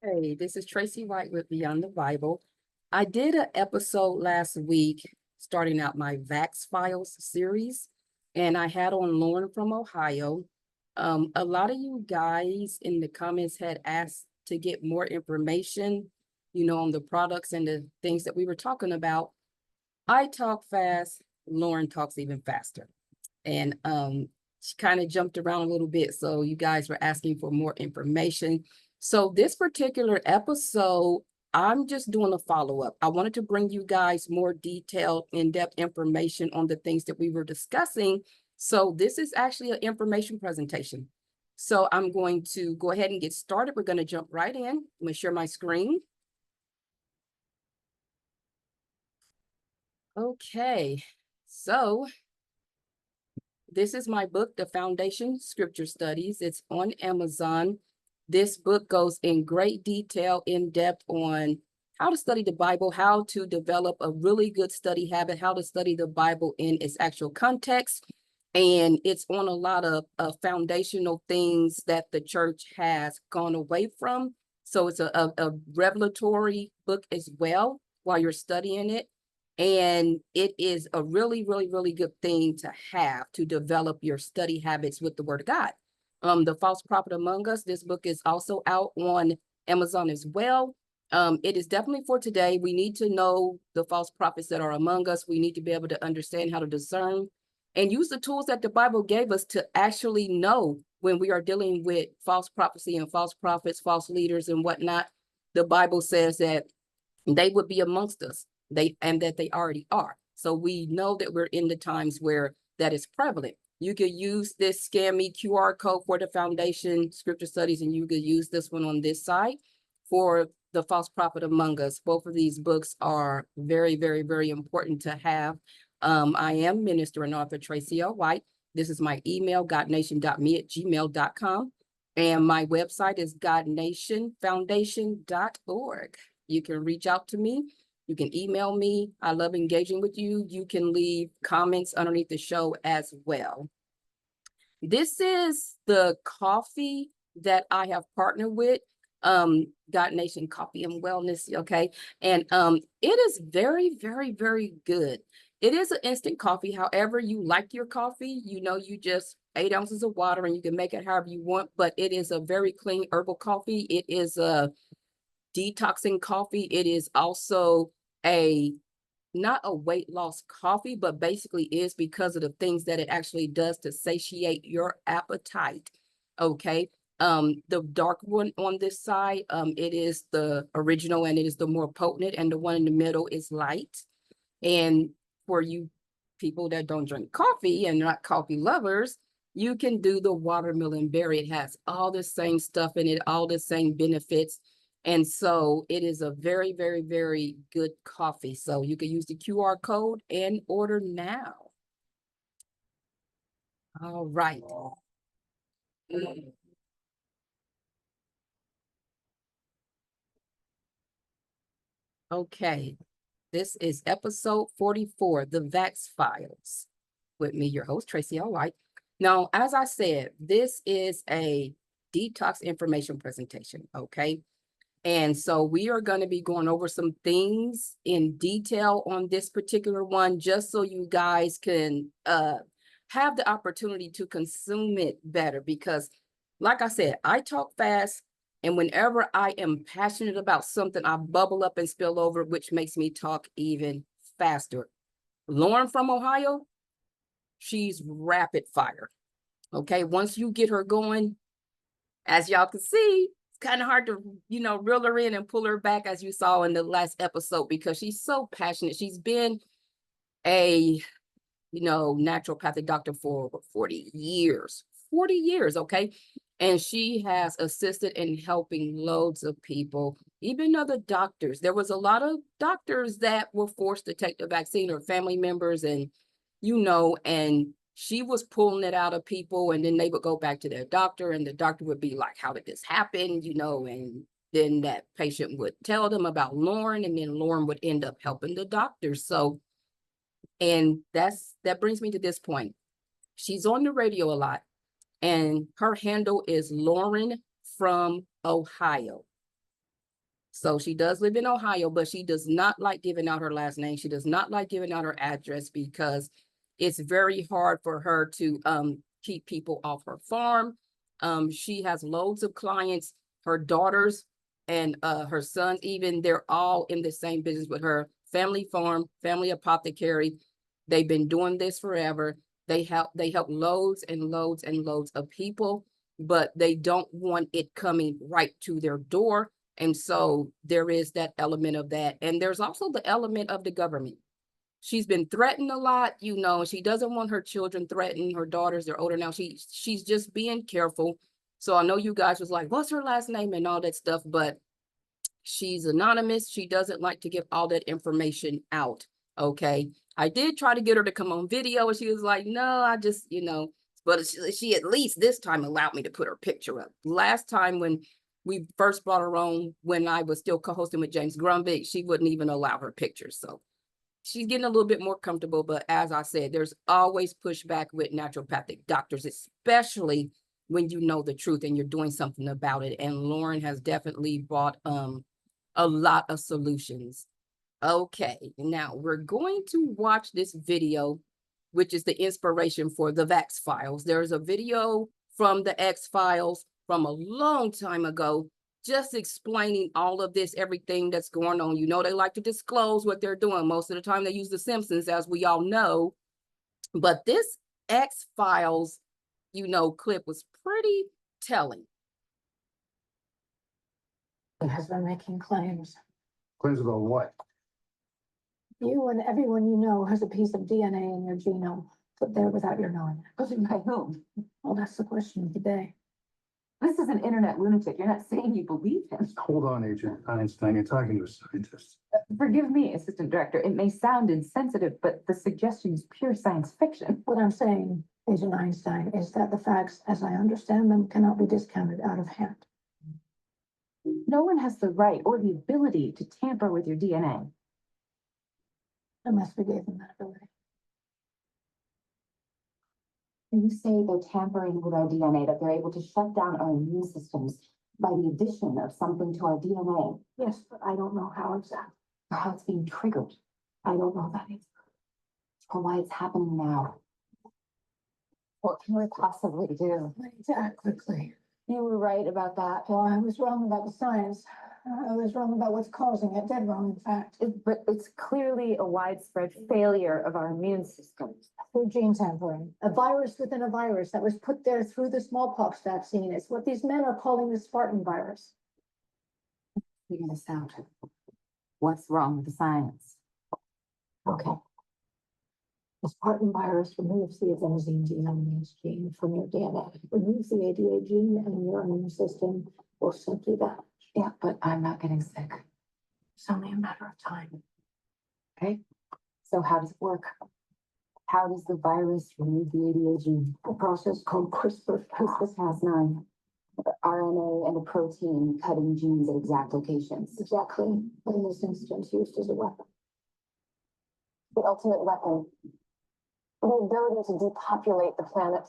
Hey, this is Tracy White with Beyond the Bible. I did an episode last week starting out my Vax Files series, and I had on Lauren from Ohio. A lot of you guys in the comments had asked to get more information, on the products and the things that we were talking about. I talk fast, Lauren talks even faster. And she kind of jumped around a little bit. So you guys were asking for more information. So this particular episode, I'm just doing a follow-up. I wanted to bring you guys more detailed, in-depth information on the things that we were discussing. So this is actually an information presentation. So I'm going to go ahead and get started. We're going to jump right in. I'm going to share my screen. Okay, so this is my book, The Foundation Scripture Studies. It's on Amazon. This book goes in great detail, in depth on how to study the Bible, how to develop a really good study habit, how to study the Bible in its actual context. And it's on a lot of foundational things that the church has gone away from. So it's a revelatory book as well while you're studying it. And it is a really, really, really good thing to have to develop your study habits with the Word of God. The False Prophet Among Us, this book is also out on Amazon as well. It is definitely for today. We need to know the false prophets that are among us. We need to be able to understand how to discern and use the tools that the Bible gave us to actually know when we are dealing with false prophecy and false prophets, false leaders and whatnot. The Bible says that they would be amongst us. That they already are. So we know that we're in the times where that is prevalent. You could use this Scan Me QR code for the Foundation Scripture Studies, and you could use this one on this side for the False Prophet Among Us. Both of these books are very, very, very important to have. I am Minister and author Traci L. White. This is my email, godnation.me@gmail.com. And my website is godnationfoundation.org. You can reach out to me. You can email me. I love engaging with you. You can leave comments underneath the show as well. This is the coffee that I have partnered with, God Nation Coffee and Wellness, okay? And it is very, very, very good. It is an instant coffee. However you like your coffee, you just 8 ounces of water and you can make it however you want, but it is a very clean herbal coffee. It is a detoxing coffee. It is also not a weight loss coffee, but basically is because of the things that it actually does to satiate your appetite. Okay. The dark one on this side, it is the original and it is the more potent, and the one in the middle is light. And for you people that don't drink coffee and not coffee lovers, you can do the watermelon berry. It has all the same stuff in it, all the same benefits. And so it is a very, very, very good coffee. So you can use the QR code and order now. All right. Okay. This is episode 44, The Vax Files, with me, your host, Traci L. White. Now, as I said, this is a detox information presentation, okay? And so we are going to be going over some things in detail on this particular one, just so you guys can have the opportunity to consume it better. Because like I said, I talk fast, and whenever I am passionate about something, I bubble up and spill over, which makes me talk even faster. Lauren from Ohio, she's rapid fire. Okay, once you get her going, as y'all can see, kind of hard to, reel her in and pull her back, as you saw in the last episode, because she's so passionate. She's been a, naturopathic doctor for over 40 years, okay? And she has assisted in helping loads of people, even other doctors. There was a lot of doctors that were forced to take the vaccine, or family members, and, and she was pulling it out of people, and then they would go back to their doctor, and the doctor would be like, how did this happen? And then that patient would tell them about Lauren, and then Lauren would end up helping the doctor. So, and that brings me to this point. She's on the radio a lot, and her handle is Lauren from Ohio. So she does live in Ohio, but she does not like giving out her last name. She does not like giving out her address because it's very hard for her to keep people off her farm. She has loads of clients, her daughters and her sons, even they're all in the same business with her. Family farm, family apothecary. They've been doing this forever. They help loads and loads and loads of people, but they don't want it coming right to their door. And so there is that element of that. And there's also the element of the government. She's been threatened a lot, you know, she doesn't want her children threatened, her daughters, they're older now. She's just being careful. So I know you guys was like, what's her last name and all that stuff, but she's anonymous. She doesn't like to give all that information out. Okay. I did try to get her to come on video and she was like, no, I just, you know, but she at least this time allowed me to put her picture up. Last time when we first brought her on, when I was still co-hosting with James Grumbick, she wouldn't even allow her pictures. So she's getting a little bit more comfortable. But as I said, there's always pushback with naturopathic doctors, especially when you know the truth and you're doing something about it. And Lauren has definitely brought a lot of solutions. Okay, now we're going to watch this video, which is the inspiration for the Vax Files. There's a video from the X Files from a long time ago, just explaining all of this, everything that's going on. You know, they like to disclose what they're doing. Most of the time they use The Simpsons, as we all know. But this X Files, you know, clip was pretty telling. He has been making claims. Claims about what? You and everyone you know has a piece of DNA in your genome put there without your knowing it. Put by whom? Well, that's the question of the day. This is an internet lunatic. You're not saying you believe him. Hold on, Agent Einstein. You're talking to a scientist. Forgive me, Assistant Director. It may sound insensitive, but the suggestion is pure science fiction. What I'm saying, Agent Einstein, is that the facts, as I understand them, cannot be discounted out of hand. No one has the right or the ability to tamper with your DNA. Unless we gave them that ability. When you say they're tampering with our DNA, that they're able to shut down our immune systems by the addition of something to our DNA, Yes, but I don't know how exactly. or how it's being triggered, I don't know that either. or why it's happening now. What can we possibly do? I need to act quickly. You were right about that. Well, I was wrong about the science. I was wrong about what's causing it. Dead wrong, in fact. But it's clearly a widespread failure of our immune systems. Through gene tampering, a virus within a virus that was put there through the smallpox vaccine. It's what these men are calling the Spartan virus. Figure this out. What's wrong with the science? Okay. The Spartan virus removes the adenosine deaminase gene from your DNA. It removes the ADA gene and your immune system will simply vanish. Yeah, but I'm not getting sick. It's only a matter of time. Okay. So how does it work? How does the virus remove the ADA gene? A process called CRISPR. CRISPR-Cas9, RNA and a protein cutting genes at exact locations. Exactly. But in this instance, used as a weapon. The ultimate weapon. The ability to depopulate the planet.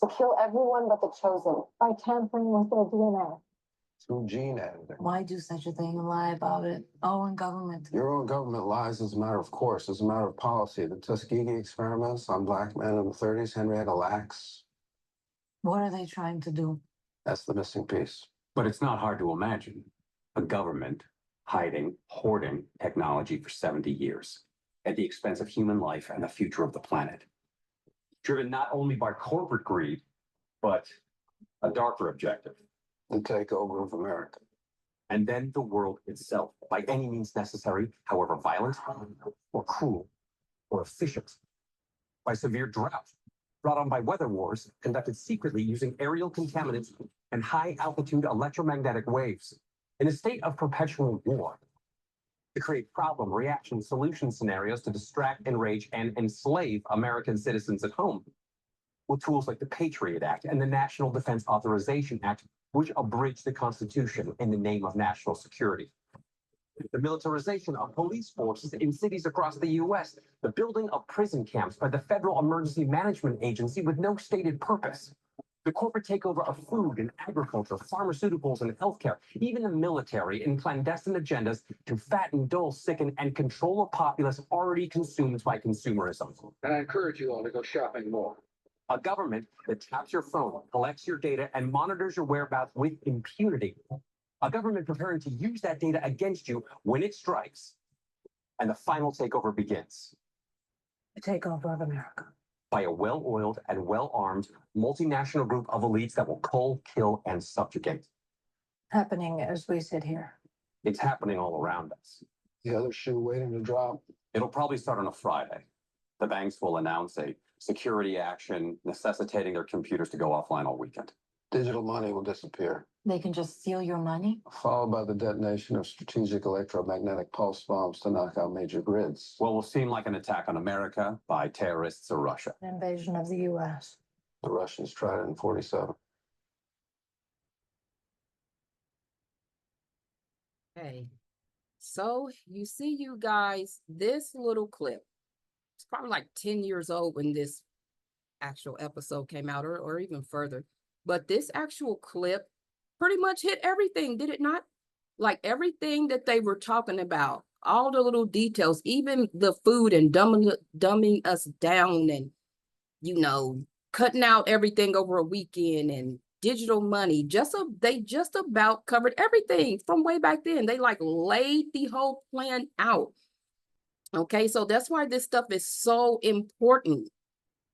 To kill everyone but the chosen. By tampering with their DNA. Through gene editing. Why do such a thing and lie about it? Oh, in government. Your own government lies as a matter of course, as a matter of policy. The Tuskegee experiments on black men in the 30s, Henrietta Lacks. What are they trying to do? That's the missing piece. But it's not hard to imagine a government hiding, hoarding technology for 70 years at the expense of human life and the future of the planet. Driven not only by corporate greed, but a darker objective. The takeover of America. And then the world itself, by any means necessary, however violent or cruel or efficient. By severe drought, brought on by weather wars conducted secretly using aerial contaminants and high-altitude electromagnetic waves. In a state of perpetual war, to create problem, reaction, solution scenarios to distract, enrage, and enslave American citizens at home. With tools like the Patriot Act and the National Defense Authorization Act, which abridge the Constitution in the name of national security. The militarization of police forces in cities across the U.S., the building of prison camps by the Federal Emergency Management Agency with no stated purpose, The corporate takeover of food and agriculture, pharmaceuticals and healthcare, even the military in clandestine agendas to fatten, dull, sicken, and control a populace already consumed by consumerism. And I encourage you all to go shopping more. A government that taps your phone, collects your data, and monitors your whereabouts with impunity. A government preparing to use that data against you when it strikes. And the final takeover begins The takeover of America. by a well-oiled and well-armed multinational group of elites that will cull, kill, and subjugate. Happening as we sit here. It's happening all around us. The other shoe waiting to drop. It'll probably start on a Friday. The banks will announce a security action necessitating their computers to go offline all weekend. Digital money will disappear, They can just steal your money? followed by the detonation of strategic electromagnetic pulse bombs to knock out major grids. What will seem like an attack on America by terrorists or Russia. An invasion of the US. The Russians tried it in 47. Okay. So you see, you guys, this little clip, it's probably like 10 years old when this actual episode came out, or even further. But this actual clip pretty much hit everything, did it not? Like everything that they were talking about, all the little details, even the food and dumbing us down and, you know, cutting out everything over a weekend and digital money. They just about covered everything from way back then. They like laid the whole plan out. Okay, so that's why this stuff is so important.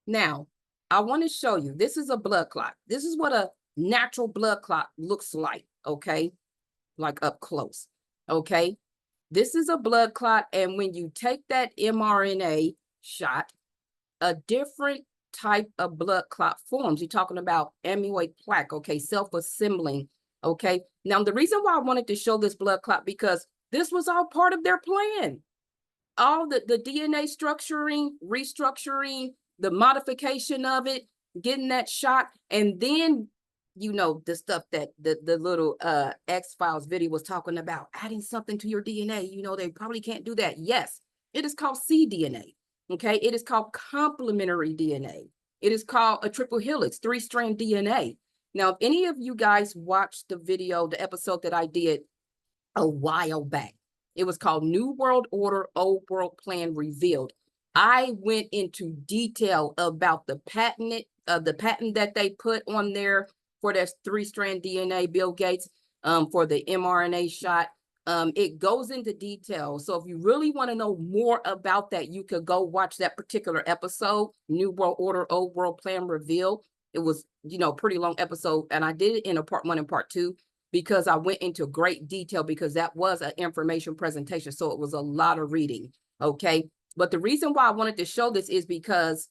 Now, I want to show you, this is a blood clot. This is what a natural blood clot looks like, okay? Like up close, okay? This is a blood clot, and when you take that mRNA shot, a different type of blood clot forms. You're talking about amyloid plaque, okay, self-assembling, okay? Now, the reason why I wanted to show this blood clot, because this was all part of their plan. All the DNA structuring, restructuring, the modification of it, getting that shot, and then, you know, the stuff that the little X-Files video was talking about, adding something to your DNA. You know, they probably can't do that. Yes, it is called cDNA. Okay, it is called complementary DNA. It is called a triple helix, 3-strand DNA. Now, if any of you guys watched the video, the episode that I did a while back, it was called New World Order, Old World Plan Revealed. I went into detail about the patent that they put on there for that 3-strand DNA, Bill Gates, for the mRNA shot. It goes into detail. So if you really want to know more about that, you could go watch that particular episode, New World Order, Old World Plan Revealed. It was, you know, pretty long episode. And I did it in a part 1 and part 2 because I went into great detail because that was an information presentation. So it was a lot of reading. Okay. But the reason why I wanted to show this is because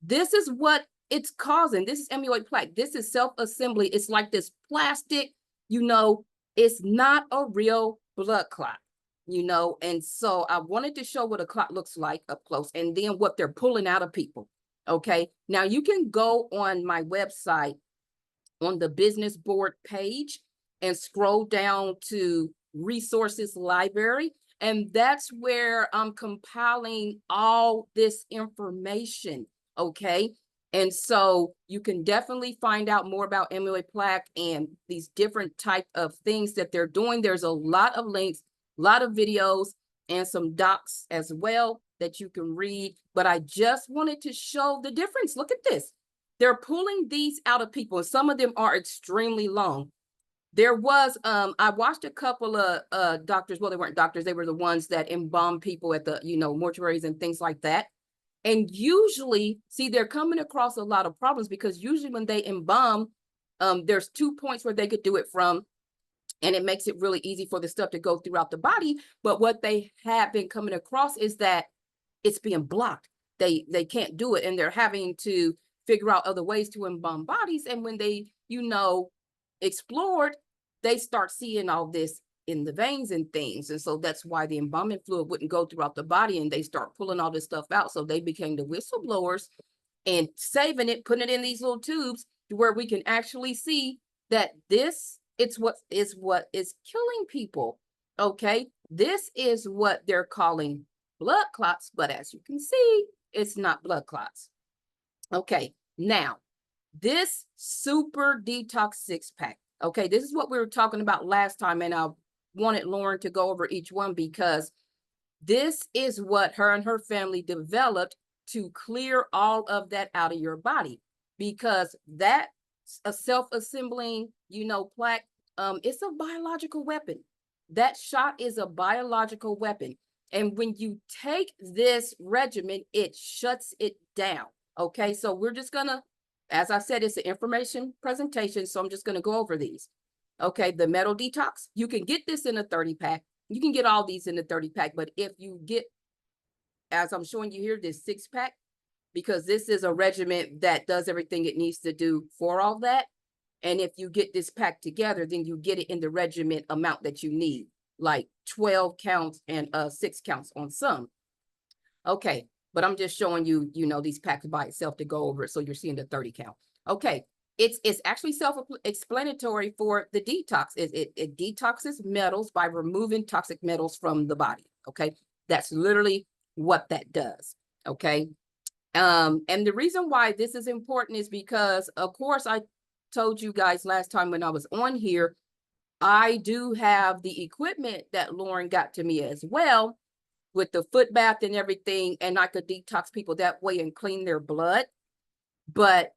this is what it's causing. This is amyloid plaque. This is self-assembly. It's like this plastic, you know, it's not a real blood clot, you know. And so I wanted to show what a clot looks like up close and then what they're pulling out of people. Okay. Now you can go on my website on the business board page and scroll down to resources library. And that's where I'm compiling all this information. Okay. And so you can definitely find out more about amyloid plaque and these different type of things that they're doing. There's a lot of links, a lot of videos, and some docs as well that you can read. But I just wanted to show the difference. Look at this. They're pulling these out of people, and some of them are extremely long. There was, I watched a couple of doctors. Well, they weren't doctors. They were the ones that embalmed people at the, you know, mortuaries and things like that. And usually, see, they're coming across a lot of problems because usually when they embalm, there's 2 points where they could do it from, and it makes it really easy for the stuff to go throughout the body. But what they have been coming across is that it's being blocked. They can't do it, and they're having to figure out other ways to embalm bodies. And when they, you know, explored, they start seeing all this in the veins and things. And so that's why the embalming fluid wouldn't go throughout the body, and they start pulling all this stuff out. So they became the whistleblowers and saving it, putting it in these little tubes to where we can actually see that it's what is killing people. Okay. This is what they're calling blood clots, but as you can see, it's not blood clots. Okay. Now, This super detox 6-pack. Okay, this is what we were talking about last time, and I wanted Lauren to go over each one because this is what her and her family developed to clear all of that out of your body, because that's a self-assembling, plaque. It's a biological weapon. That shot is a biological weapon. And when you take this regimen, it shuts it down. Okay, so we're just gonna, as I said, it's an information presentation, so I'm just gonna go over these. Okay, the metal detox, you can get this in a 30-pack. You can get all these in the 30-pack, but if you get, as I'm showing you here, this 6-pack, because this is a regimen that does everything it needs to do for all that. And if you get this pack together, then you get it in the regimen amount that you need, like 12 counts and 6 counts on some. Okay, but I'm just showing you, these packs by itself to go over it, so you're seeing the 30 count. Okay, it's actually self-explanatory for the detox. It detoxes metals by removing toxic metals from the body. Okay, that's literally what that does. Okay, and the reason why this is important is because, of course, I told you guys last time when I was on here, I do have the equipment that Lauren got to me as well, with the foot bath and everything, and I could detox people that way and clean their blood. But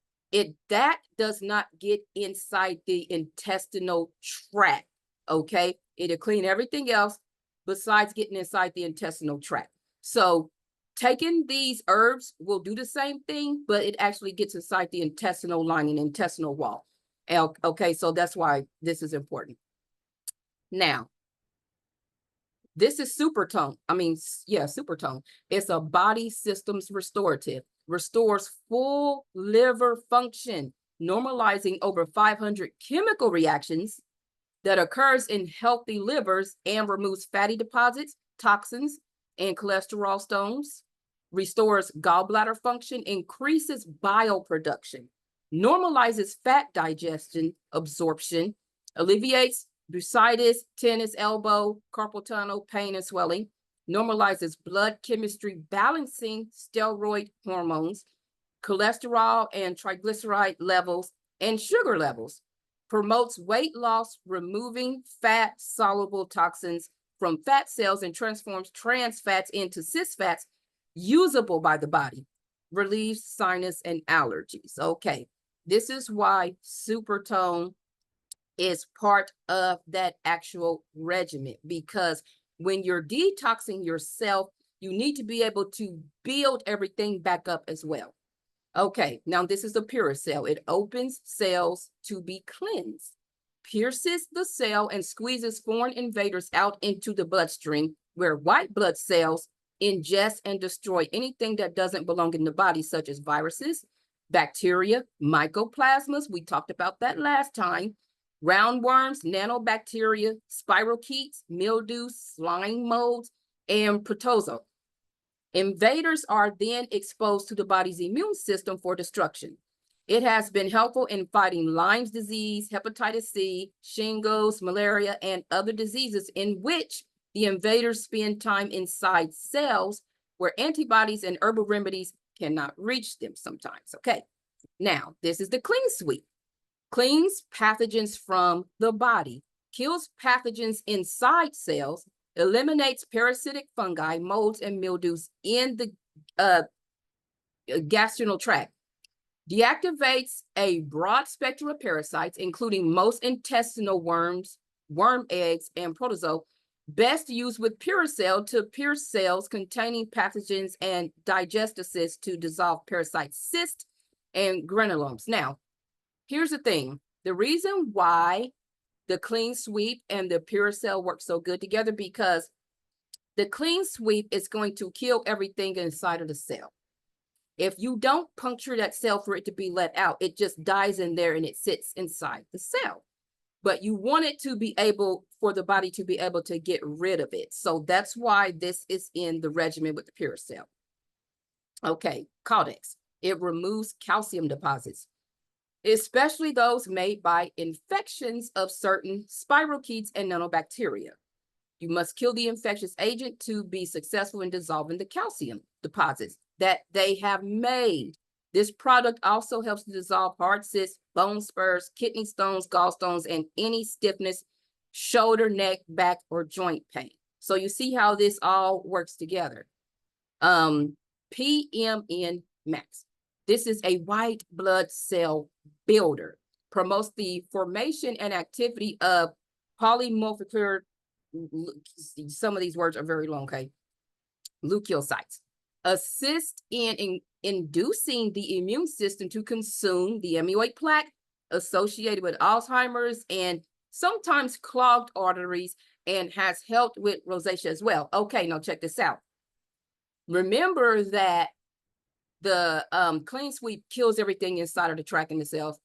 that does not get inside the intestinal tract. Okay, it'll clean everything else besides getting inside the intestinal tract. So taking these herbs will do the same thing, but it actually gets inside the intestinal lining, intestinal wall. Okay, so that's why this is important. Now, this is Supertone. Supertone. It's a body systems restorative. Restores full liver function, normalizing over 500 chemical reactions that occurs in healthy livers, and removes fatty deposits, toxins, and cholesterol stones. Restores gallbladder function, increases bile production, normalizes fat digestion, absorption, alleviates bursitis, tennis elbow, carpal tunnel, pain and swelling, normalizes blood chemistry, balancing steroid hormones, cholesterol and triglyceride levels, and sugar levels, promotes weight loss, removing fat soluble toxins from fat cells, and transforms trans fats into cis fats usable by the body, relieves sinus and allergies. Okay, this is why Supertone is part of that actual regimen, because when you're detoxing yourself, you need to be able to build everything back up as well. Okay, now this is a Puracell. It opens cells to be cleansed, pierces the cell, and squeezes foreign invaders out into the bloodstream, where white blood cells ingest and destroy anything that doesn't belong in the body, such as viruses, bacteria, mycoplasmas. We talked about that last time. Roundworms, nanobacteria, spirochetes, mildew, slime molds, and protozoa. Invaders are then exposed to the body's immune system for destruction. It has been helpful in fighting Lyme's disease, hepatitis C, shingles, malaria, and other diseases in which the invaders spend time inside cells where antibodies and herbal remedies cannot reach them sometimes. Okay, now this is the clean sweep. Cleans pathogens from the body, kills pathogens inside cells, eliminates parasitic fungi, molds, and mildews in the gastrointestinal tract, deactivates a broad spectrum of parasites, including most intestinal worms, worm eggs, and protozoa, best used with Puracell to pierce cells containing pathogens and digest assist to dissolve parasite cysts and granulomas. Now, here's the thing. The reason why the clean sweep and the Puracell work so good together, because the clean sweep is going to kill everything inside of the cell. If you don't puncture that cell for it to be let out, it just dies in there and it sits inside the cell. But you want it to be able, for the body to be able to get rid of it. So that's why this is in the regimen with the Puracell. Okay, Codex. It removes calcium deposits, especially those made by infections of certain spirochetes and nanobacteria. You must kill the infectious agent to be successful in dissolving the calcium deposits that they have made. This product also helps to dissolve hard cysts, bone spurs, kidney stones, gallstones, and any stiffness, shoulder, neck, back, or joint pain. So you see how this all works together. PMN Max. This is a white blood cell builder. Promotes the formation and activity of polymolecular, some of these words are very long, okay? Leukocytes. Assist in inducing the immune system to consume the amyloid plaque associated with Alzheimer's and sometimes clogged arteries, and has helped with rosacea as well. Okay, now check this out. Remember that the clean sweep kills everything inside of the tract in the cells.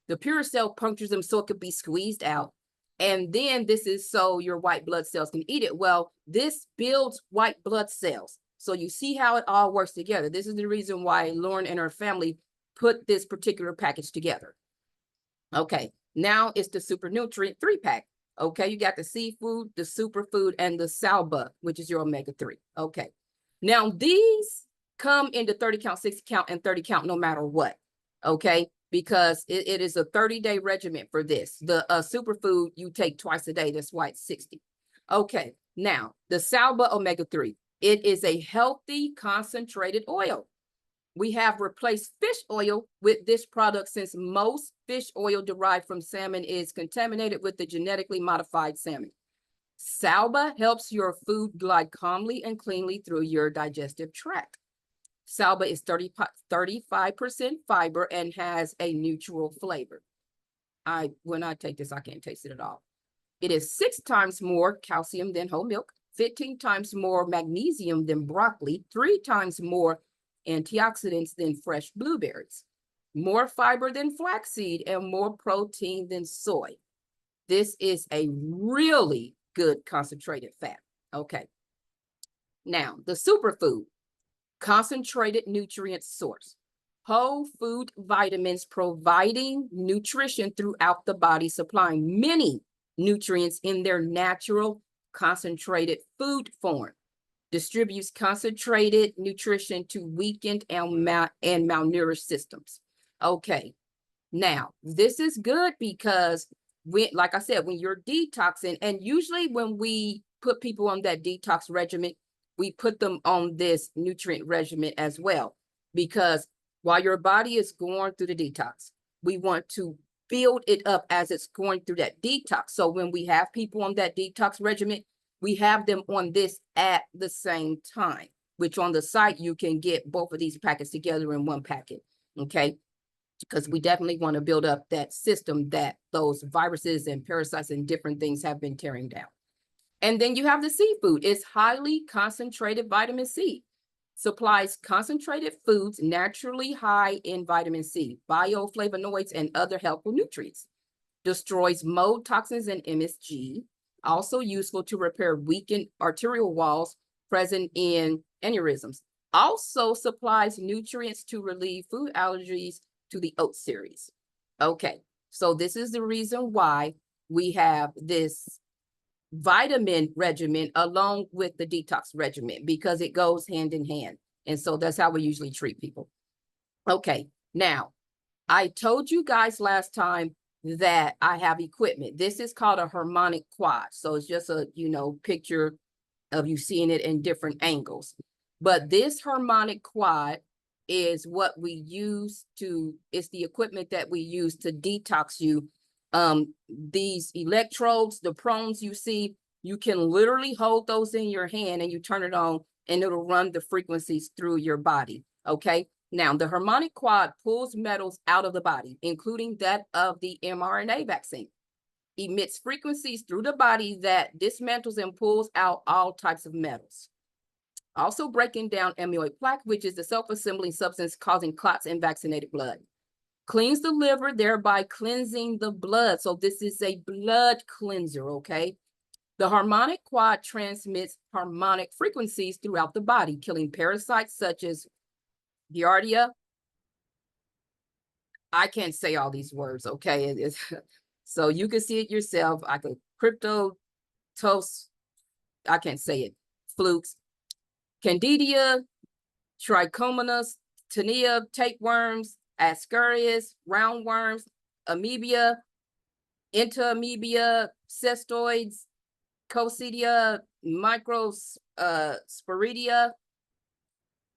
The pure cell punctures them so it could be squeezed out. And then this is so your white blood cells can eat it. Well, this builds white blood cells. So you see how it all works together. This is the reason why Lauren and her family put this particular package together. Okay, now it's the Super Nutrient 3-pack. Okay, you got the seafood, the superfood, and the salba, which is your omega-3. Okay, now these come in the 30 count, 60 count, and 30 count no matter what. Okay, because it is a 30-day regimen for this. The superfood you take twice a day, that's why it's 60. Okay, now the salba omega-3. It is a healthy concentrated oil. We have replaced fish oil with this product since most fish oil derived from salmon is contaminated with the genetically modified salmon. Salba helps your food glide calmly and cleanly through your digestive tract. Salba is 35% fiber and has a neutral flavor. When I take this, I can't taste it at all. It is 6 times more calcium than whole milk, 15 times more magnesium than broccoli, 3 times more antioxidants than fresh blueberries, more fiber than flaxseed, and more protein than soy. This is a really good concentrated fat. Okay. Now, the superfood, concentrated nutrient source. Whole food vitamins providing nutrition throughout the body, supplying many nutrients in their natural concentrated food form. Distributes concentrated nutrition to weakened and malnourished systems. Okay, now this is good because like I said, when you're detoxing, and usually when we put people on that detox regimen, we put them on this nutrient regimen as well, because while your body is going through the detox, we want to build it up as it's going through that detox. So when we have people on that detox regimen, we have them on this at the same time, which on the site, you can get both of these packets together in one packet, okay? Because we definitely want to build up that system that those viruses and parasites and different things have been tearing down. And then you have the seafood. It's highly concentrated vitamin C. Supplies concentrated foods naturally high in vitamin C, bioflavonoids, and other helpful nutrients. Destroys mold toxins and MSG. Also useful to repair weakened arterial walls present in aneurysms. Also supplies nutrients to relieve food allergies to the oat series. Okay, so this is the reason why we have this vitamin regimen along with the detox regimen, because it goes hand in hand. And so that's how we usually treat people. Okay, now I told you guys last time that I have equipment. This is called a harmonic quad. So it's just a, picture of you seeing it in different angles. But this harmonic quad is what we use it's the equipment that we use to detox you. These electrodes, the prongs you see, you can literally hold those in your hand and you turn it on and it'll run the frequencies through your body. Okay. Now, the harmonic quad pulls metals out of the body, including that of the mRNA vaccine. Emits frequencies through the body that dismantles and pulls out all types of metals. Also breaking down amyloid plaque, which is the self-assembling substance causing clots in vaccinated blood. Cleans the liver, thereby cleansing the blood. So this is a blood cleanser, okay? The harmonic quad transmits harmonic frequencies throughout the body, killing parasites such as Giardia. I can't say all these words, okay? So you can see it yourself. I could toast, I can't say it. Flukes, Candida, Trichomonas, tinea, tapeworms, ascaris, roundworms, amoeba, entamoeba, cestoids, coccidia, sporidia,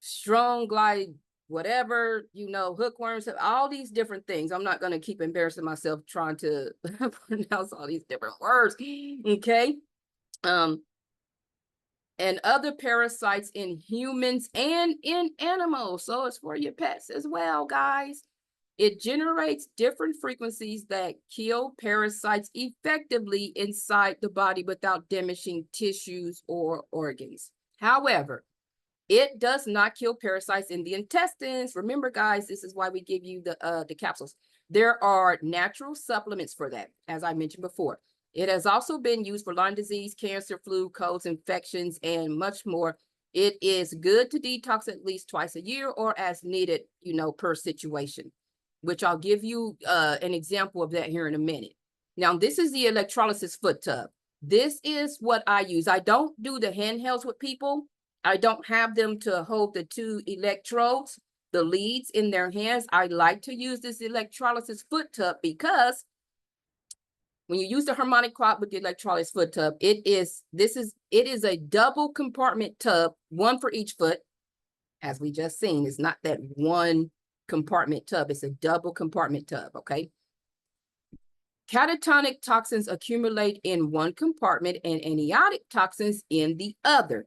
strong glide, whatever, hookworms, all these different things. I'm not going to keep embarrassing myself trying to pronounce all these different words. Okay. And other parasites in humans and in animals. So it's for your pets as well, guys. It generates different frequencies that kill parasites effectively inside the body without damaging tissues or organs. However, it does not kill parasites in the intestines. Remember, guys, this is why we give you the capsules. There are natural supplements for that, as I mentioned before. It has also been used for Lyme disease, cancer, flu, colds, infections, and much more. It is good to detox at least twice a year or as needed, per situation, which I'll give you an example of that here in a minute. Now, this is the electrolysis foot tub. This is what I use. I don't do the handhelds with people. I don't have them to hold the 2 electrodes, the leads in their hands. I like to use this electrolysis foot tub because when you use the harmonic quad with the electrolysis foot tub, it is a double compartment tub, one for each foot. As we just seen, it's not that one compartment tub, it's a double compartment tub, okay? Catatonic toxins accumulate in one compartment and anionic toxins in the other.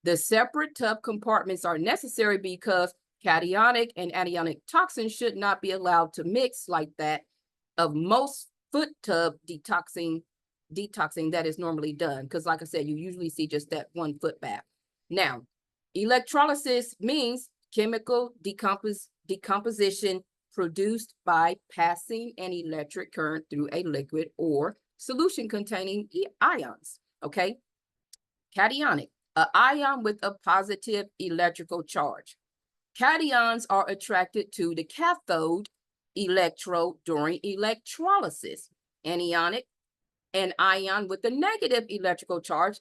The separate tub compartments are necessary because cationic and anionic toxins should not be allowed to mix like that of most foot tub detoxing that is normally done. Because like I said, you usually see just that one foot bath. Now, electrolysis means chemical decomposition produced by passing an electric current through a liquid or solution containing ions, okay? Cationic, an ion with a positive electrical charge. Cations are attracted to the cathode electrode during electrolysis. Anionic, an ion with a negative electrical charge,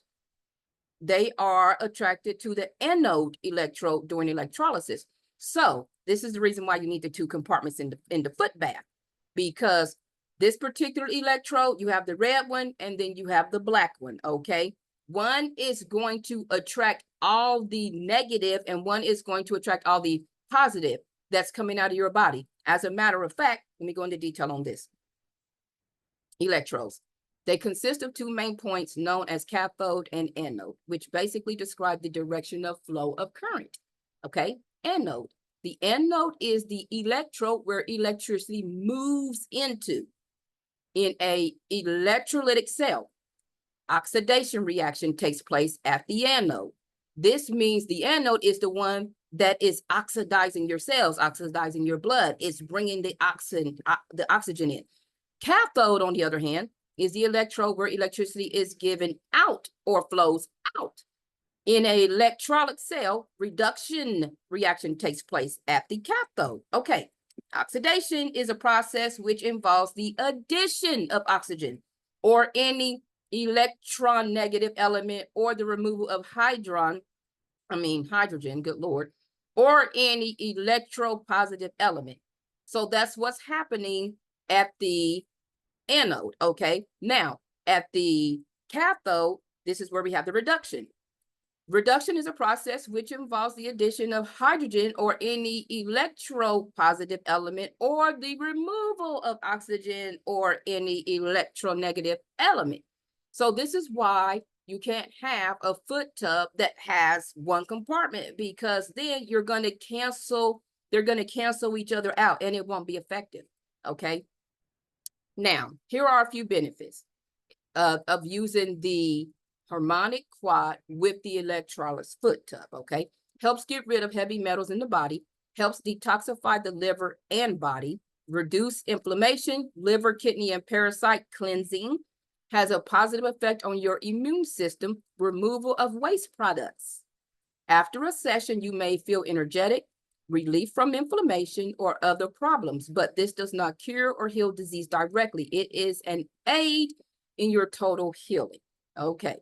they are attracted to the anode electrode during electrolysis. So this is the reason why you need the 2 compartments in the foot bath, because this particular electrode, you have the red one and then you have the black one, okay? One is going to attract all the negative and one is going to attract all the positive that's coming out of your body. As a matter of fact, let me go into detail on this. Electrodes. They consist of 2 main points known as cathode and anode, which basically describe the direction of flow of current. Okay, anode. The anode is the electrode where electricity moves into. In a electrolytic cell, oxidation reaction takes place at the anode. This means the anode is the one that is oxidizing your cells, oxidizing your blood. It's bringing the oxygen in. Cathode, on the other hand, is the electrode where electricity is given out or flows out. In an electrolytic cell, reduction reaction takes place at the cathode. Okay, oxidation is a process which involves the addition of oxygen or any electron negative element or the removal of hydrogen, good Lord, or any electropositive element. So that's what's happening at the anode, okay? Now, at the cathode, this is where we have the reduction. Reduction is a process which involves the addition of hydrogen or any electropositive element or the removal of oxygen or any electronegative element. So this is why you can't have a foot tub that has one compartment, because then they're going to cancel each other out and it won't be effective, okay? Now, here are a few benefits of using the harmonic quad with the electrolysis foot tub, okay? Helps get rid of heavy metals in the body, helps detoxify the liver and body, reduce inflammation, liver, kidney, and parasite cleansing, has a positive effect on your immune system, removal of waste products. After a session, you may feel energetic, relief from inflammation or other problems, but this does not cure or heal disease directly. It is an aid in your total healing. Okay.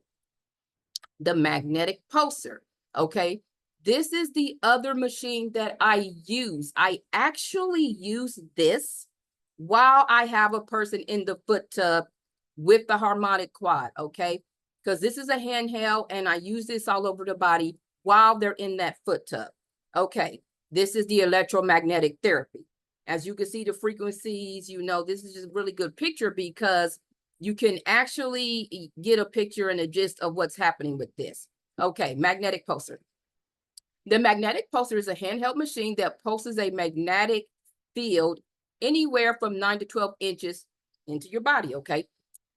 The magnetic pulsar. Okay. This is the other machine that I use. I actually use this while I have a person in the foot tub with the harmonic quad, okay? Because this is a handheld and I use this all over the body while they're in that foot tub. Okay, this is the electromagnetic therapy. As you can see the frequencies, you know, this is just a really good picture because you can actually get a picture and a gist of what's happening with this. Okay, magnetic pulsar. The magnetic pulsar is a handheld machine that pulses a magnetic field anywhere from 9 to 12 inches into your body, okay,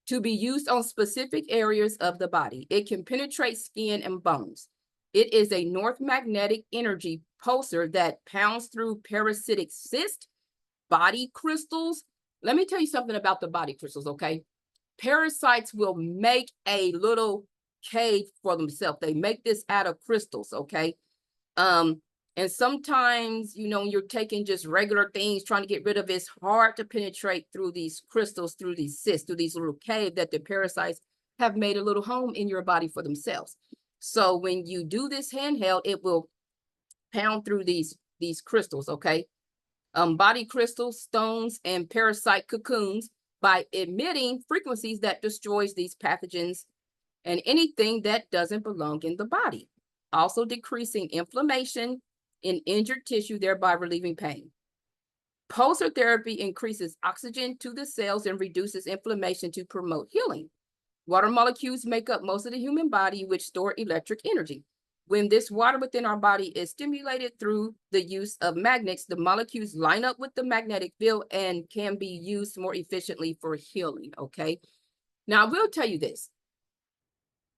to be used on specific areas of the body. It can penetrate skin and bones. It is a north magnetic energy pulsar that pounds through parasitic cysts, body crystals. Let me tell you something about the body crystals, okay? Parasites will make a little cave for themselves. They make this out of crystals, okay? And sometimes, you know, when you're taking just regular things, trying to get rid of it's hard to penetrate through these crystals, through these cysts, through these little cave that the parasites have made a little home in your body for themselves. So when you do this handheld, it will pound through these crystals, okay? Body crystals, stones, and parasite cocoons by emitting frequencies that destroys these pathogens and anything that doesn't belong in the body. Also decreasing inflammation in injured tissue, thereby relieving pain. Pulsar therapy increases oxygen to the cells and reduces inflammation to promote healing. Water molecules make up most of the human body, which store electric energy. When this water within our body is stimulated through the use of magnets, the molecules line up with the magnetic field and can be used more efficiently for healing, okay? Now, I will tell you this.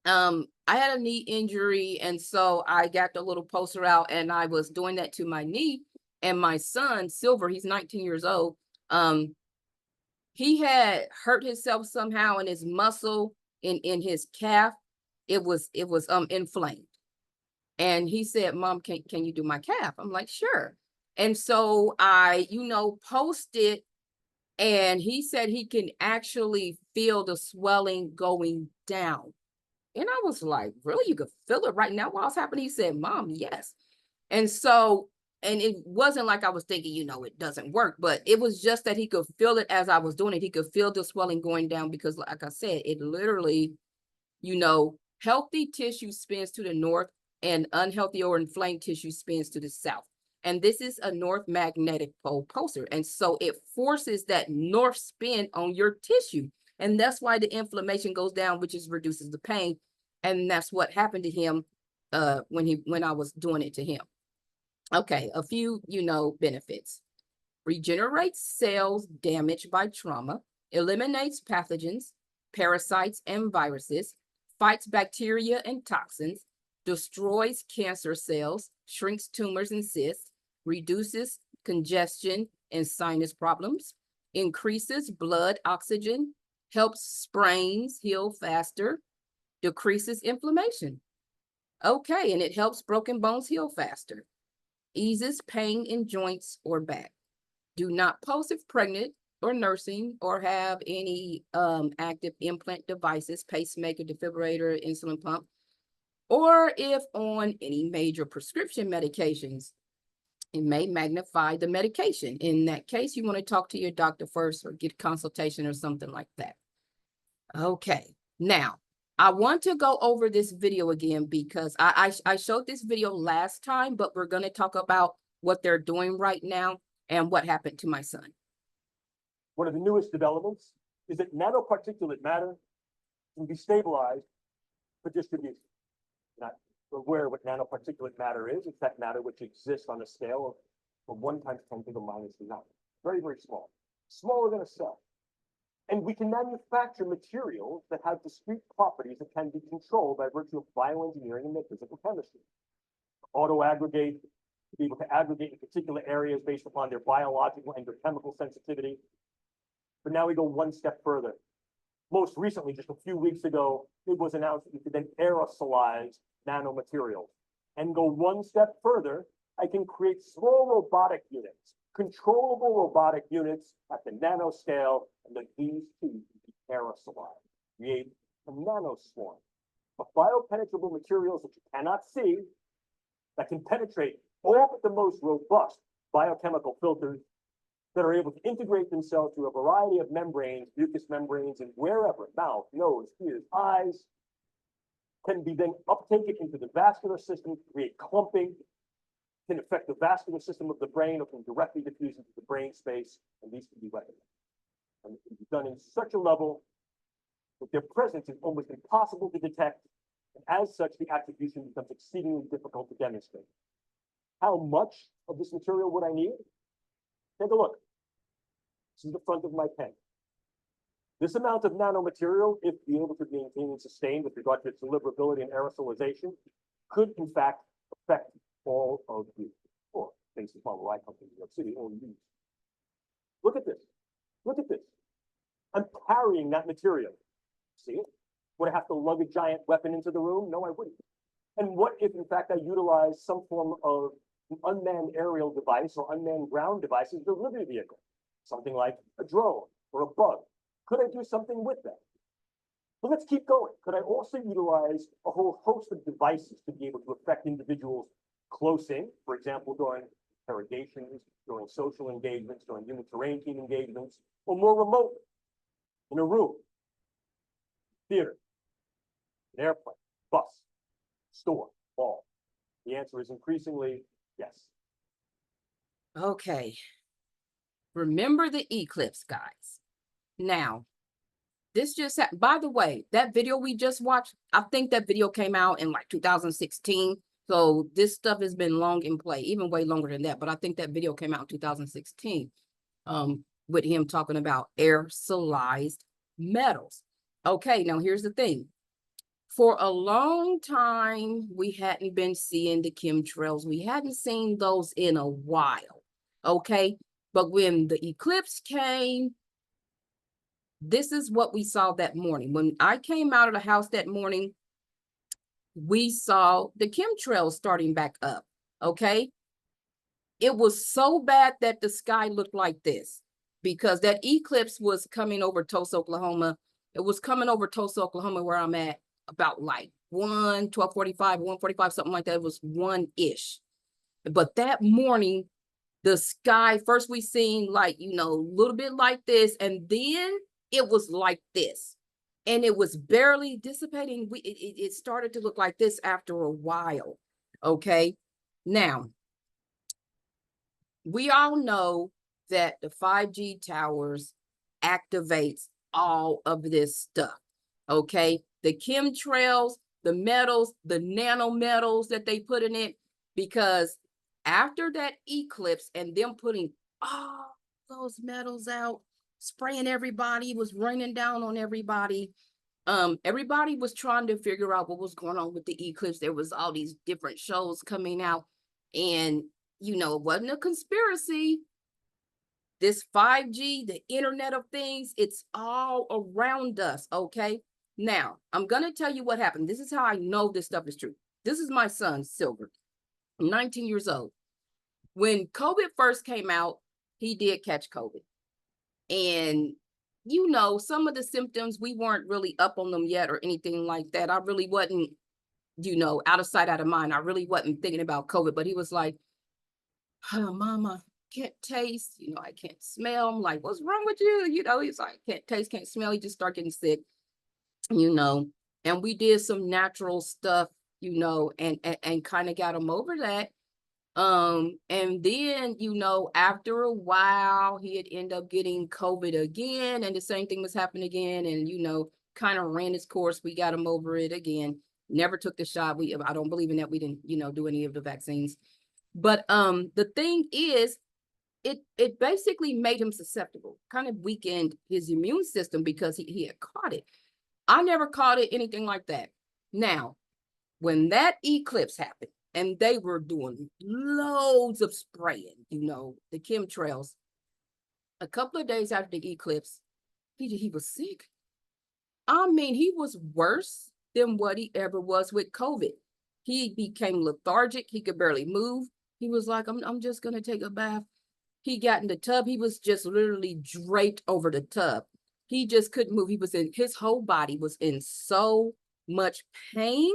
I had a knee injury, and so I got the little poster out and I was doing that to my knee. And my son, Silver, he's 19 years old. He had hurt himself somehow in his muscle in his calf. It was inflamed. And he said, Mom, can you do my calf? I'm like, sure. And so I, you know, posted, and he said he can actually feel the swelling going down. And I was like, really? You could feel it right now while it's happening? He said, Mom, yes. And so, and it wasn't like I was thinking, you know, it doesn't work, but it was just that he could feel it as I was doing it. He could feel the swelling going down because, like I said, it literally, you know, healthy tissue spins to the north and unhealthy or inflamed tissue spins to the south. And this is a north magnetic pole pulsar. And so it forces that north spin on your tissue. And that's why the inflammation goes down, which is reduces the pain. And that's what happened to him when I was doing it to him. Okay, a few, you know, benefits. Regenerates cells damaged by trauma, eliminates pathogens, parasites, and viruses, fights bacteria and toxins, destroys cancer cells, shrinks tumors and cysts, reduces congestion and sinus problems, increases blood oxygen, helps sprains heal faster, decreases inflammation. Okay, and it helps broken bones heal faster, eases pain in joints or back. Do not post if pregnant or nursing or have any active implant devices, pacemaker, defibrillator, insulin pump, or if on any major prescription medications. It may magnify the medication. In that case, you want to talk to your doctor first or get a consultation or something like that. Okay, now I want to go over this video again because I showed this video last time, but we're going to talk about what they're doing right now and what happened to my son. One of the newest developments is that nanoparticulate matter can be stabilized for distribution. Not aware of what nanoparticulate matter is. It's that matter which exists on a scale of from 1 times 10 to the minus 9. Very, very small. Smaller than a cell. And we can manufacture materials that have discrete properties that can be controlled by virtue of bioengineering and physical chemistry. Auto-aggregate, to be able to aggregate in particular areas based upon their biological and their chemical sensitivity. But now we go one step further. Most recently, just a few weeks ago, it was announced that you could then aerosolize nanomaterials. And go one step further, I can create small robotic units, controllable robotic units at the nanoscale, and that these too can be aerosolized, create a nanoswarm of biopenetrable materials that you cannot see, that can penetrate all but the most robust biochemical filters that are able to integrate themselves through a variety of membranes, mucous membranes, and wherever, mouth, nose, ears, eyes, can be then uptaken into the vascular system, create clumping, can affect the vascular system of the brain, or can directly diffuse into the brain space, and these can be weaponized. And it can be done in such a level that their presence is almost impossible to detect, and as such, the attribution becomes exceedingly difficult to demonstrate. How much of this material would I need? Take a look. This is the front of my pen. This amount of nanomaterial, if be able to be maintained and sustained with regard to its deliverability and aerosolization, could in fact affect all of you, or based upon where I come from, New York City, all you. Look at this. Look at this. I'm carrying that material. See it? Would I have to lug a giant weapon into the room? No, I wouldn't. And what if, in fact, I utilize some form of an unmanned aerial device or unmanned ground device as a delivery vehicle? Something like a drone or a bug. Could I do something with that? But let's keep going. Could I also utilize a whole host of devices to be able to affect individuals close in, for example, during interrogations, during social engagements, during human terrain team engagements, or more remotely, in a room, theater, an airplane, bus, store, mall? The answer is increasingly yes. Okay. Remember the eclipse, guys. Now, this just happened. By the way, that video we just watched, I think that video came out in like 2016. So this stuff has been long in play, even way longer than that. But I think that video came out in 2016 with him talking about aerosolized metals. Okay, now here's the thing. For a long time, we hadn't been seeing the chemtrails. We hadn't seen those in a while. Okay, but when the eclipse came, this is what we saw that morning. When I came out of the house that morning, we saw the chemtrails starting back up, okay? It was so bad that the sky looked like this because that eclipse was coming over Tulsa, Oklahoma. It was coming over Tulsa, Oklahoma, where I'm at, about like 12:45, 1:45, something like that. It was 1-ish. But that morning, the sky, first we seen like, you know, a little bit like this, and then it was like this. And it was barely dissipating. It started to look like this after a while. Okay. Now, we all know that the 5G towers activates all of this stuff. Okay. The chemtrails, the metals, the nanometals that they put in it, because after that eclipse and them putting all those metals out, spraying everybody, was raining down on everybody. Everybody was trying to figure out what was going on with the eclipse. There was all these different shows coming out, and you know, it wasn't a conspiracy. This 5G, the Internet of Things, it's all around us. Okay. Now, I'm gonna tell you what happened. This is how I know this stuff is true. This is my son, Silver, 19 years old. When COVID first came out, he did catch COVID. And, you know, some of the symptoms, we weren't really up on them yet or anything like that. I really wasn't, you know, out of sight, out of mind. I really wasn't thinking about COVID, but he was like, oh, Mama, can't taste, you know, I can't smell. I'm like, what's wrong with you? You know, he's like, can't taste, can't smell. He just started getting sick, you know, and we did some natural stuff, you know, and kind of got him over that. And then, you know, after a while, he'd end up getting COVID again, and the same thing was happening again, and, you know, kind of ran its course. We got him over it again. Never took the shot. I don't believe in that. We didn't, you know, do any of the vaccines. But the thing is, it basically made him susceptible, kind of weakened his immune system because he had caught it. I never caught it, anything like that. Now, when that eclipse happened, and they were doing loads of spraying, you know, the chemtrails. A couple of days after the eclipse, he was sick. I mean, he was worse than what he ever was with COVID. He became lethargic. He could barely move. He was like, I'm just going to take a bath. He got in the tub. He was just literally draped over the tub. He just couldn't move. His whole body was in so much pain.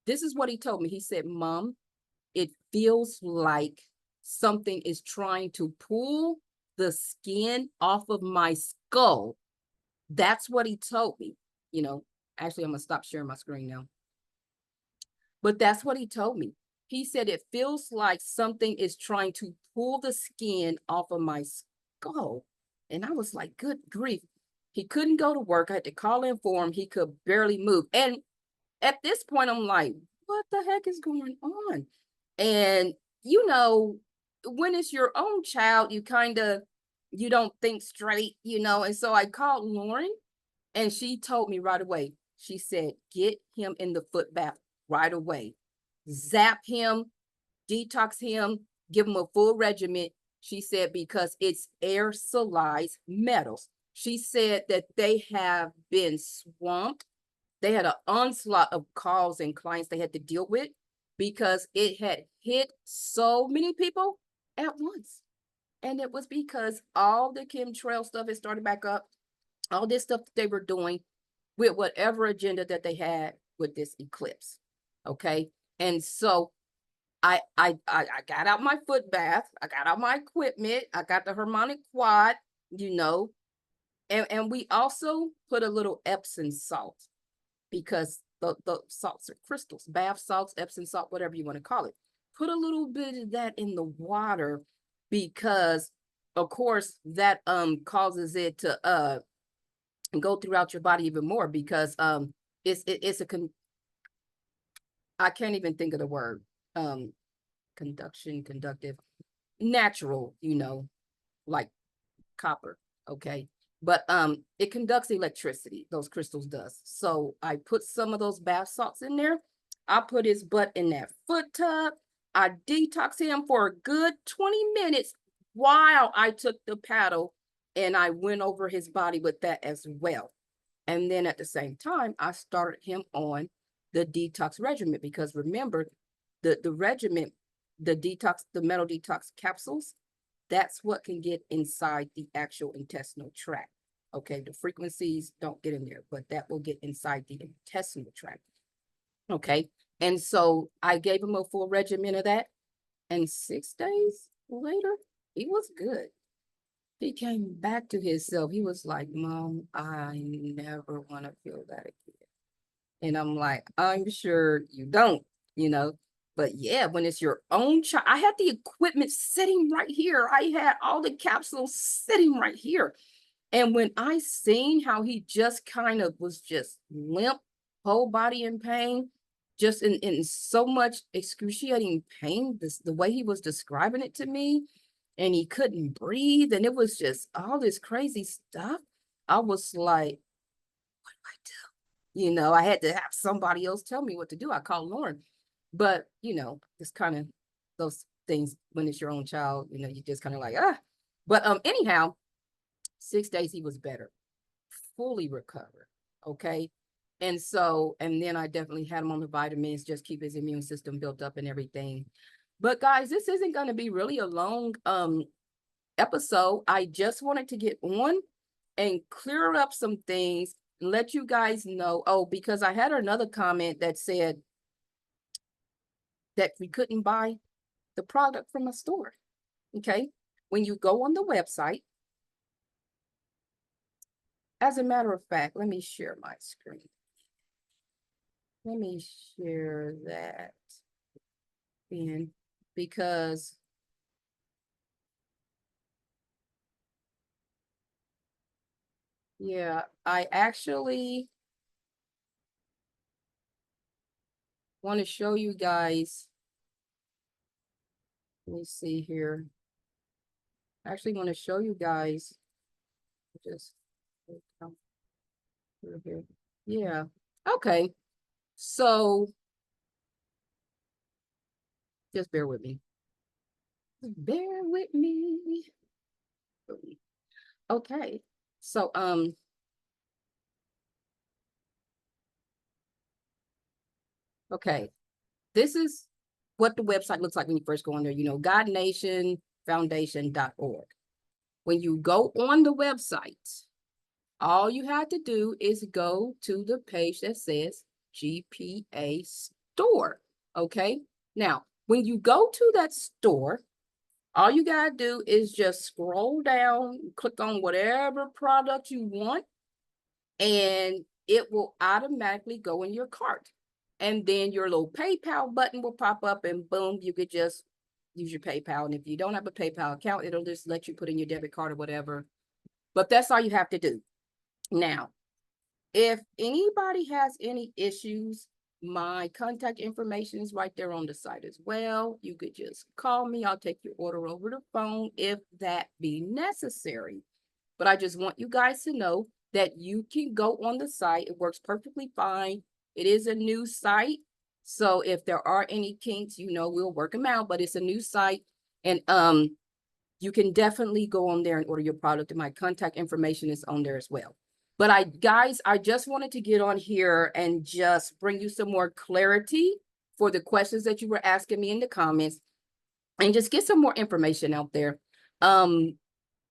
This is what he told me. He said, Mom, it feels like something is trying to pull the skin off of my skull. That's what he told me. You know, actually, I'm gonna stop sharing my screen now. But that's what he told me. He said it feels like something is trying to pull the skin off of my skull. And I was like, good grief. He couldn't go to work. I had to call in for him. He could barely move. And at this point, I'm like, what the heck is going on? And, you know, when it's your own child, you don't think straight, you know. And so I called Lauren and she told me right away. She said, get him in the foot bath right away. Zap him, detox him, give him a full regimen. She said, because it's aerosolized metals. She said that they have been swamped. They had an onslaught of calls and clients they had to deal with because it had hit so many people at once. And it was because all the chemtrail stuff had started back up, all this stuff that they were doing with whatever agenda that they had with this eclipse. Okay. And so I got out my foot bath, I got out my equipment, I got the harmonic quad, you know, and we also put a little Epsom salt because the salts are crystals, bath salts, Epsom salt, whatever you want to call it. Put a little bit of that in the water because of course that causes it to go throughout your body even more because it's I can't even think of the word conductive, natural, you know, like copper, okay? But it conducts electricity, those crystals does. So I put some of those bath salts in there. I put his butt in that foot tub. I detoxed him for a good 20 minutes while I took the paddle and I went over his body with that as well. And then at the same time, I started him on the detox regimen because remember, the regimen, the metal detox capsules, that's what can get inside the actual intestinal tract. Okay, the frequencies don't get in there, but that will get inside the intestinal tract. Okay, and so I gave him a full regimen of that, and 6 days later, he was good. He came back to himself. He was like, Mom, I never want to feel that again. And I'm like, I'm sure you don't, you know. But yeah, when it's your own child, I had the equipment sitting right here. I had all the capsules sitting right here. And when I seen how he just kind of was just limp, whole body in pain, just in so much excruciating pain, the way he was describing it to me, and he couldn't breathe, and it was just all this crazy stuff. I was like, what do I do? You know, I had to have somebody else tell me what to do. I called Lauren. But, you know, it's kind of those things when it's your own child, you know, you just kind of like, ah. But anyhow, 6 days he was better, fully recovered. Okay. And so, and then I definitely had him on the vitamins, just keep his immune system built up and everything. But guys, this isn't going to be really a long episode. I just wanted to get on and clear up some things and let you guys know. Oh, because I had another comment that said that we couldn't buy the product from a store. Okay. When you go on the website, as a matter of fact, let me share my screen. Let me share that in because yeah, I actually want to show you guys. Let me see here. I actually want to show you guys just through here. Yeah. Okay. So just bear with me. Bear with me. Okay. So okay. This is what the website looks like when you first go on there, you know, godnationfoundation.org. When you go on the website, all you have to do is go to the page that says GPA store. Okay. Now, When you go to that store, all you gotta do is just scroll down, click on whatever product you want, and it will automatically go in your cart. And then your little PayPal button will pop up and boom, you could just use your PayPal. And if you don't have a PayPal account, it'll just let you put in your debit card or whatever. But that's all you have to do. Now, if anybody has any issues, my contact information is right there on the site as well. You could just call me. I'll take your order over the phone if that be necessary. But I just want you guys to know that you can go on the site. It works perfectly fine. It is a new site. So if there are any kinks, we'll work them out, but it's a new site. And you can definitely go on there and order your product, and my contact information is on there as well. But I just wanted to get on here and just bring you some more clarity for the questions that you were asking me in the comments and just get some more information out there.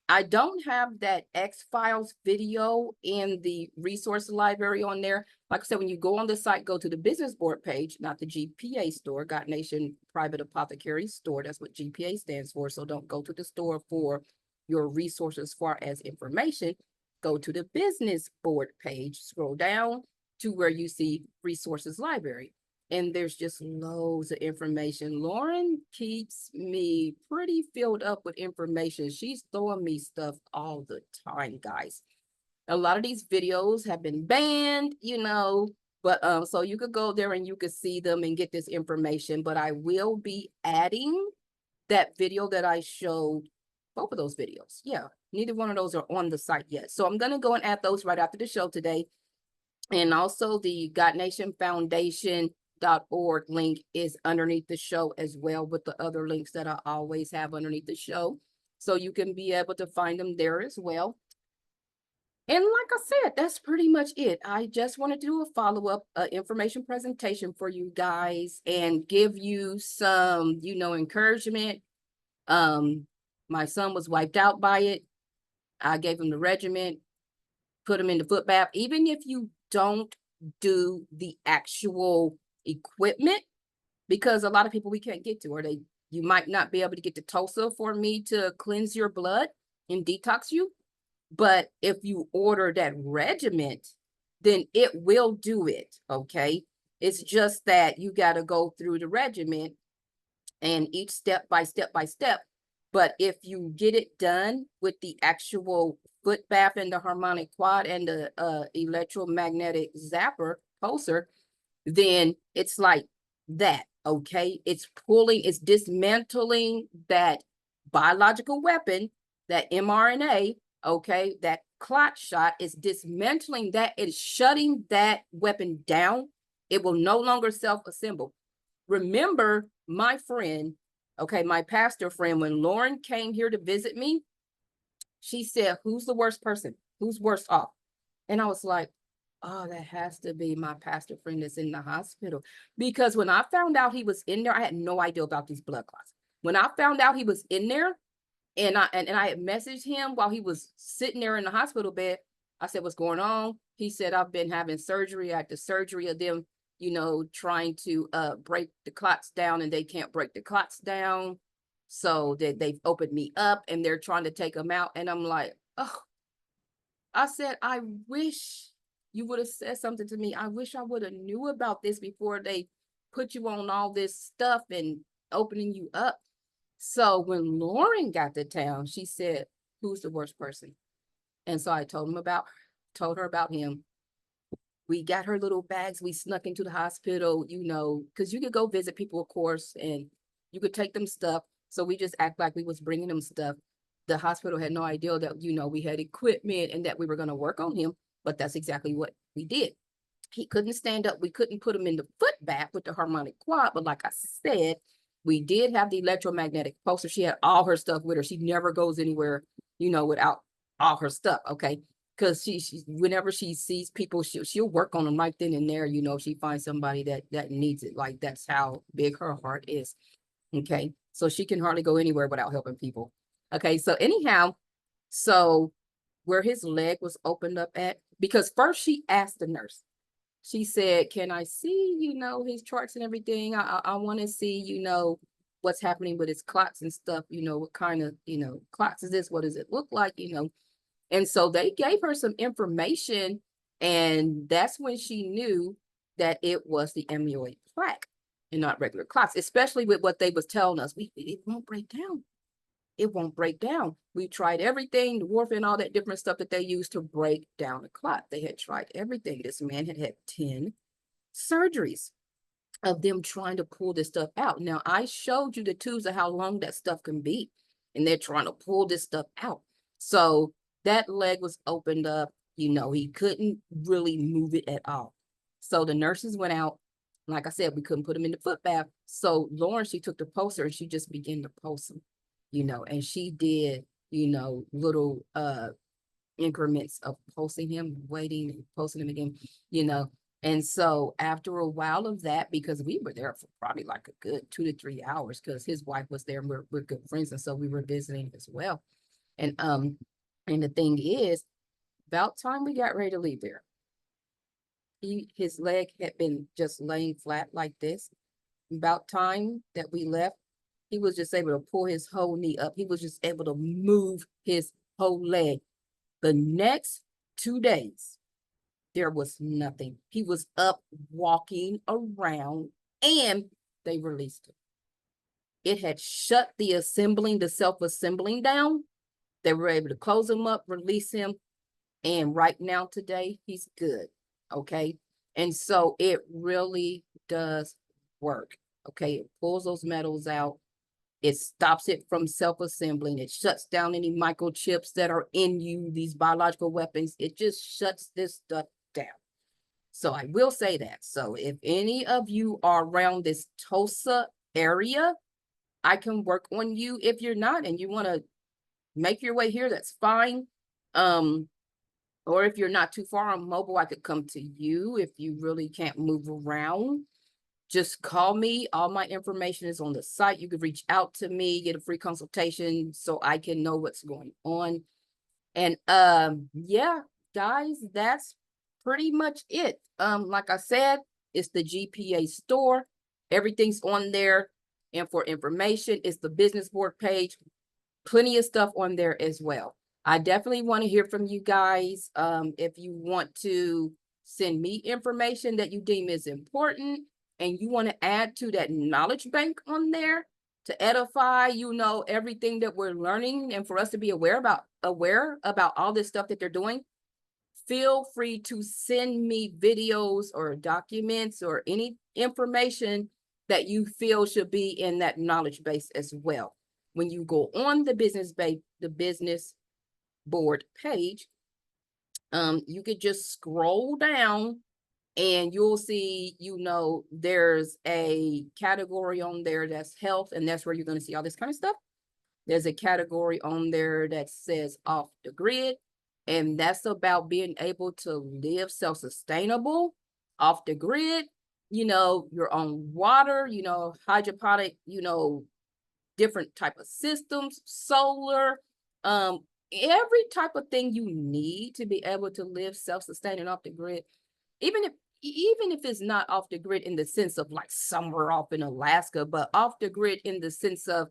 I don't have that X-Files video in the resource library on there. Like I said, when you go on the site, go to the business board page, not the GPA store, God Nation Private Apothecary Store. That's what GPA stands for. So don't go to the store for your resources as far as information. Go to the business board page, scroll down to where you see resources library. And there's just loads of information. Lauren keeps me pretty filled up with information. She's throwing me stuff all the time, guys. A lot of these videos have been banned, but so you could go there and you could see them and get this information. But I will be adding that video that I showed, both of those videos. Yeah, neither one of those are on the site yet. So I'm going to go and add those right after the show today. And also the God Nation Foundation.org link is underneath the show as well, with the other links that I always have underneath the show. So you can be able to find them there as well. And like I said, that's pretty much it. I just wanted to do a follow-up information presentation for you guys and give you some, encouragement. My son was wiped out by it. I gave him the regimen, put him in the foot bath. Even if you don't do the actual equipment, because a lot of people we can't get to, or you might not be able to get to Tulsa for me to cleanse your blood and detox you. But if you order that regiment, then it will do it, okay? It's just that you got to go through the regiment and each step by step by step. But if you get it done with the actual foot bath and the harmonic quad and the electromagnetic zapper pulsar, then it's like that, okay? It's dismantling that biological weapon, that mRNA, okay? That clot shot is dismantling that. It's shutting that weapon down. It will no longer self-assemble. Remember my friend, okay, my pastor friend, when Lauren came here to visit me, she said, who's the worst person? Who's worse off? And I was like, oh, that has to be my pastor friend that's in the hospital. Because when I found out he was in there, I had no idea about these blood clots. When I found out he was in there, and I had messaged him while he was sitting there in the hospital bed, I said, what's going on? He said, I've been having surgery after surgery of them, trying to break the clots down, and they can't break the clots down. So they've opened me up and they're trying to take them out. And I'm like, oh, I said, I wish you would have said something to me. I wish I would have knew about this before they put you on all this stuff and opening you up. So when Lauren got to town, she said, who's the worst person? And so I told her about him. We got her little bags. We snuck into the hospital, because you could go visit people, of course, and you could take them stuff. So we just act like we was bringing them stuff. The hospital had no idea that, we had equipment and that we were going to work on him. But that's exactly what we did. He couldn't stand up. We couldn't put him in the foot bath with the harmonic quad. But like I said, we did have the electromagnetic pulsar. She had all her stuff with her. She never goes anywhere, without all her stuff. Okay. Because she whenever she sees people, she'll work on them right then and there. She finds somebody that needs it. Like, that's how big her heart is. Okay. So she can hardly go anywhere without helping people. Okay. So anyhow, so where his leg was opened up at, because first she asked the nurse, she said, can I see, his charts and everything? I want to see, what's happening with his clots and stuff, what kind of, clots is this? What does it look like, And so they gave her some information, and that's when she knew that it was the amyloid plaque and not regular clots, especially with what they was telling us. It won't break down. It won't break down. We tried everything, the warfarin, all that different stuff that they used to break down a clot. They had tried everything. This man had had 10 surgeries of them trying to pull this stuff out. Now, I showed you the tubes of how long that stuff can be, and they're trying to pull this stuff out. So that leg was opened up. He couldn't really move it at all. So the nurses went out. Like I said, we couldn't put him in the foot bath. So Lauren, she took the pulser and she just began to pulse him. And she did, little increments of pulsing him, waiting and pulsing him again, And so after a while of that, because we were there for probably like a good 2 to 3 hours, because his wife was there and we're good friends. And so we were visiting as well. And the thing is, about time we got ready to leave there, his leg had been just laying flat like this. About time that we left, he was just able to pull his whole knee up. He was just able to move his whole leg. The next 2 days, there was nothing. He was up walking around, and they released him. It had shut the self-assembling down. They were able to close him up, release him. And right now today, he's good. Okay. And so it really does work. Okay. It pulls those metals out. It stops it from self-assembling. It shuts down any microchips that are in you, these biological weapons. It just shuts this stuff down. So I will say that. So if any of you are around this Tulsa area, I can work on you. If you're not and you want to make your way here, that's fine. Or if you're not too far on mobile, I could come to you if you really can't move around. Just call me. All my information is on the site. You can reach out to me, get a free consultation so I can know what's going on. And yeah, guys, that's pretty much it. Like I said, it's the GPA store. Everything's on there. And for information, it's the business board page. Plenty of stuff on there as well. I definitely want to hear from you guys. If you want to send me information that you deem is important, and you want to add to that knowledge bank on there to edify, everything that we're learning, and for us to be aware about all this stuff that they're doing, feel free to send me videos or documents or any information that you feel should be in that knowledge base as well. When you go on the business board page, you could just scroll down and you'll see, there's a category on there that's health, and that's where you're going to see all this kind of stuff. There's a category on there that says off the grid, and that's about being able to live self-sustainable off the grid, your own water, hydroponic, different type of systems, solar, every type of thing you need to be able to live self-sustaining off the grid. Even if it's not off the grid in the sense of like somewhere off in Alaska, but off the grid in the sense of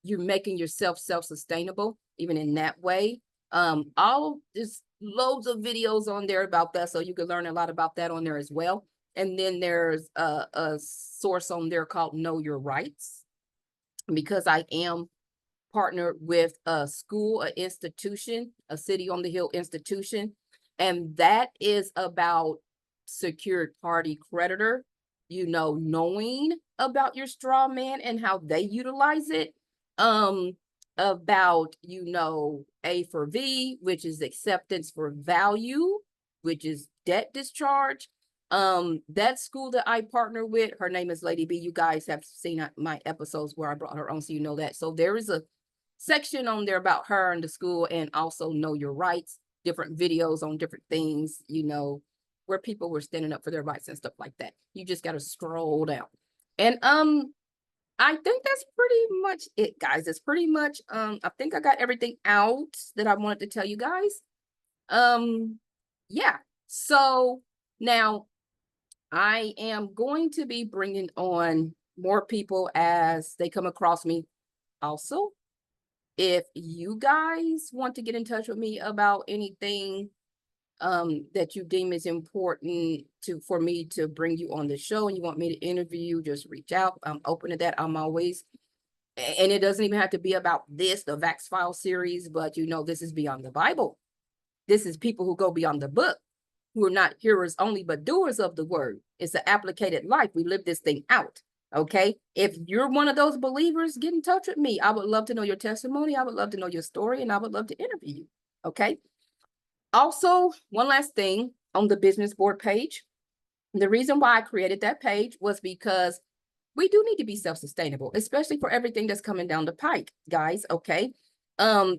you're making yourself self-sustainable, even in that way. There's loads of videos on there about that, so you can learn a lot about that on there as well. And then there's a source on there called Know Your Rights, because I am partnered with a school, an institution, a City on the Hill institution, and that is about secured party creditor, knowing about your straw man and how they utilize it, about, A for V, which is acceptance for value, which is debt discharge. That school that I partner with, her name is Lady B. You guys have seen my episodes where I brought her on, so you know that. So there is a section on there about her and the school, and also Know Your Rights, different videos on different things, where people were standing up for their rights and stuff like that. You just got to scroll down. And I think that's pretty much it, guys. It's pretty much, I think I got everything out that I wanted to tell you guys. Yeah. So now I am going to be bringing on more people as they come across me. Also, if you guys want to get in touch with me about anything that you deem is important for me to bring you on the show and you want me to interview you, just reach out. I'm open to that. I'm always, and it doesn't even have to be about this, the Vax File series, but this is beyond the Bible. This is people who go beyond the book, who are not hearers only, but doers of the word. It's an applicated life. We live this thing out. Okay. If you're one of those believers, get in touch with me. I would love to know your testimony. I would love to know your story, and I would love to interview you. Okay. Also, one last thing on the business board page. The reason why I created that page was because we do need to be self-sustainable, especially for everything that's coming down the pike, guys. Okay.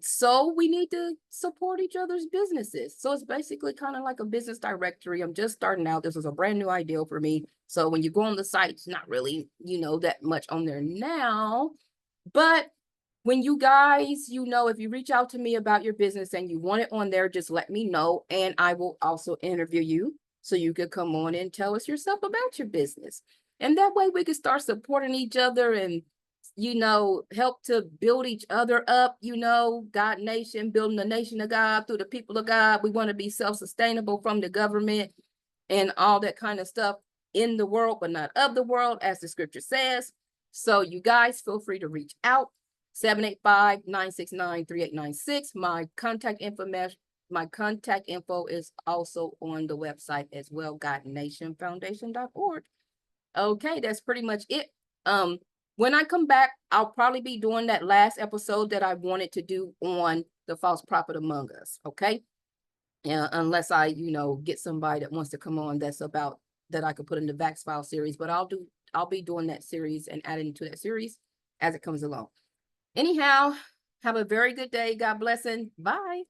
So we need to support each other's businesses. So it's basically kind of like a business directory. I'm just starting out. This was a brand new idea for me. So when you go on the site, it's not really, that much on there now. But when you guys, if you reach out to me about your business and you want it on there, just let me know. And I will also interview you so you could come on and tell us yourself about your business. And that way we can start supporting each other and, help to build each other up, God nation, building the nation of God through the people of God. We want to be self-sustainable from the government and all that kind of stuff in the world, but not of the world, as the scripture says. So you guys feel free to reach out. 785-969-3896. My contact info is also on the website as well, GodNationFoundation.org. Okay, that's pretty much it. When I come back, I'll probably be doing that last episode that I wanted to do on the false prophet among us. Okay. Yeah, unless I, get somebody that wants to come on that I could put in the Vax File series, but I'll be doing that series and adding to that series as it comes along. Anyhow, have a very good day. God bless and bye.